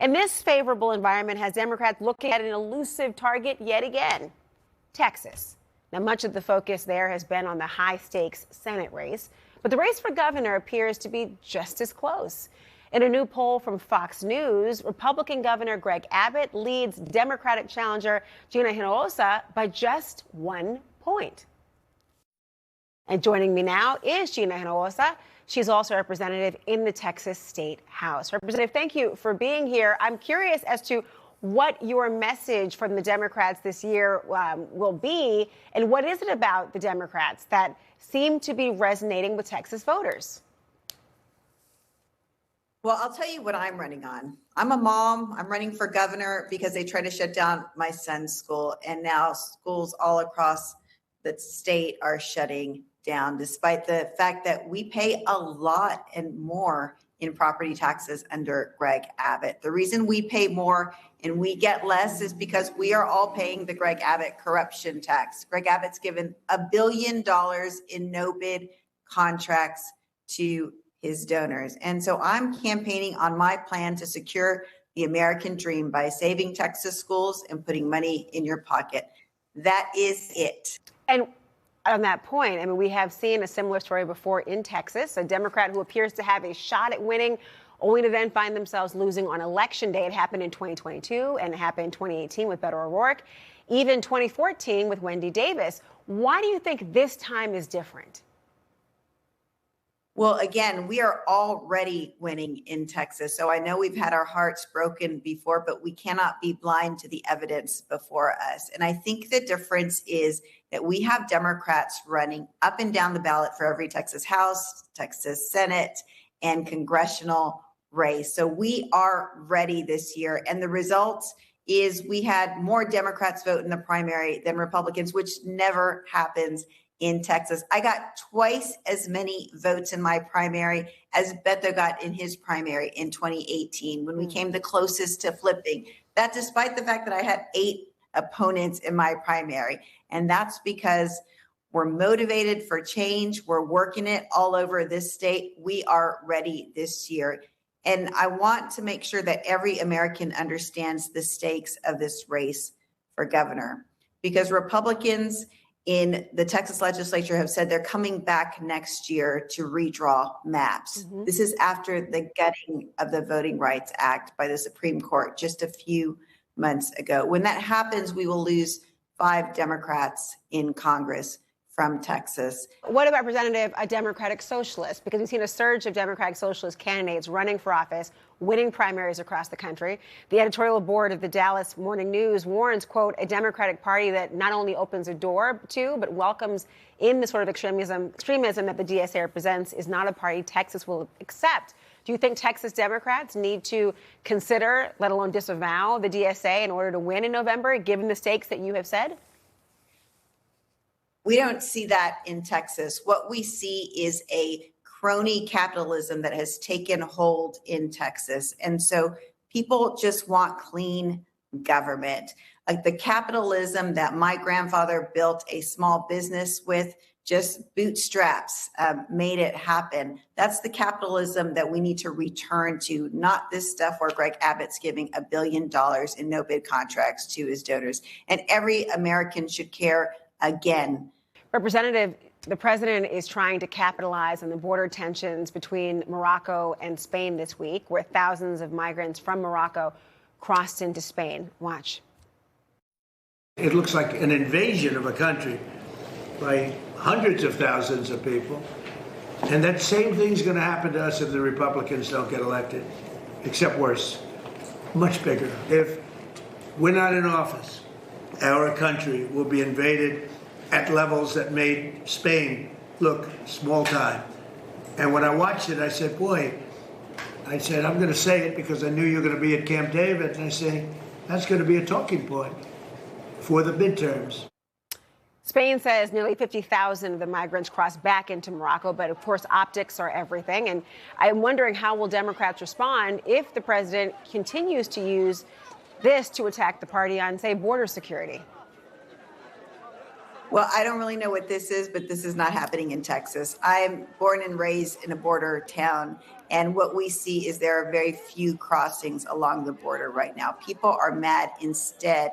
And this favorable environment has Democrats looking at an elusive target yet again, Texas. Now, much of the focus there has been on the high-stakes Senate race, but the race for governor appears to be just as close. In a new poll from Fox News, Republican Governor Greg Abbott leads Democratic challenger Gina Hinojosa by just 1 point. And joining me now is Gina Hinojosa. She's also a representative in the Texas State House. Representative, thank you for being here. I'm curious as to what your message from the Democrats this year will be, and what is it about the Democrats that seem to be resonating with Texas voters? Well, I'll tell you what I'm running on. I'm a mom. I'm running for governor because they tried to shut down my son's school, and now schools all across the state are shutting down, despite the fact that we pay a lot and more in property taxes under Greg Abbott. The reason we pay more and we get less is because we are all paying the Greg Abbott corruption tax. Greg Abbott's given $1 billion in no-bid contracts to his donors. And so I'm campaigning on my plan to secure the American dream by saving Texas schools and putting money in your pocket. That is it. And on that point, I mean, we have seen a similar story before in Texas, a Democrat who appears to have a shot at winning, only to then find themselves losing on Election Day. It happened in 2022 and it happened in 2018 with Beto O'Rourke, even 2014 with Wendy Davis. Why do you think this time is different? Well, again, we are already winning in Texas. So I know we've had our hearts broken before, but we cannot be blind to the evidence before us. And I think the difference is that we have Democrats running up and down the ballot for every Texas House, Texas Senate, and congressional race. So we are ready this year. And the results is we had more Democrats vote in the primary than Republicans, which never happens in Texas. I got twice as many votes in my primary as Beto got in his primary in 2018 when we came the closest to flipping. That despite the fact that I had 8 opponents in my primary. And that's because we're motivated for change. We're working it all over this state. We are ready this year. And I want to make sure that every American understands the stakes of this race for governor, because Republicans in the Texas legislature have said they're coming back next year to redraw maps. This is after the gutting of the Voting Rights Act by the Supreme Court just a few months ago. When that happens, we will lose 5 Democrats in Congress from Texas. What about, Representative, a Democratic socialist? Because we've seen a surge of Democratic socialist candidates running for office, winning primaries across the country. The editorial board of the Dallas Morning News warns, quote, a Democratic Party that not only opens a door to, but welcomes in the sort of extremism that the DSA represents is not a party Texas will accept. Do you think Texas Democrats need to consider, let alone disavow, the DSA in order to win in November, given the stakes that you have said? We don't see that in Texas. What we see is a crony capitalism that has taken hold in Texas. And so people just want clean government. Like the capitalism that my grandfather built a small business with, just bootstraps made it happen. That's the capitalism that we need to return to, not this stuff where Greg Abbott's giving $1 billion in no-bid contracts to his donors. And every American should care again. Representative, the president is trying to capitalize on the border tensions between Morocco and Spain this week, where thousands of migrants from Morocco crossed into Spain. Watch. It looks like an invasion of a country by hundreds of thousands of people. And that same thing's going to happen to us if the Republicans don't get elected, except worse, much bigger. If we're not in office, our country will be invaded at levels that made Spain look small time. And when I watched it, I said, boy, I'm going to say it because I knew you were going to be at Camp David. And I say, that's going to be a talking point for the midterms. Spain says nearly 50,000 of the migrants crossed back into Morocco, but of course optics are everything. And I'm wondering how will Democrats respond if the president continues to use this to attack the party on, say, border security? Well, I don't really know what this is, but this is not happening in Texas. I'm born and raised in a border town, and what we see is there are very few crossings along the border right now. People are mad instead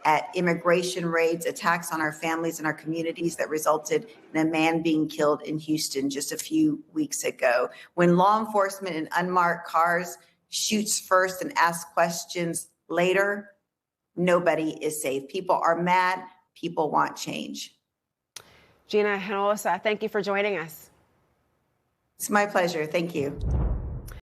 at immigration raids, attacks on our families and our communities that resulted in a man being killed in Houston just a few weeks ago. When law enforcement in unmarked cars shoots first and asks questions later, nobody is safe. People are mad. People want change. Gina Hinojosa, thank you for joining us. It's my pleasure. Thank you.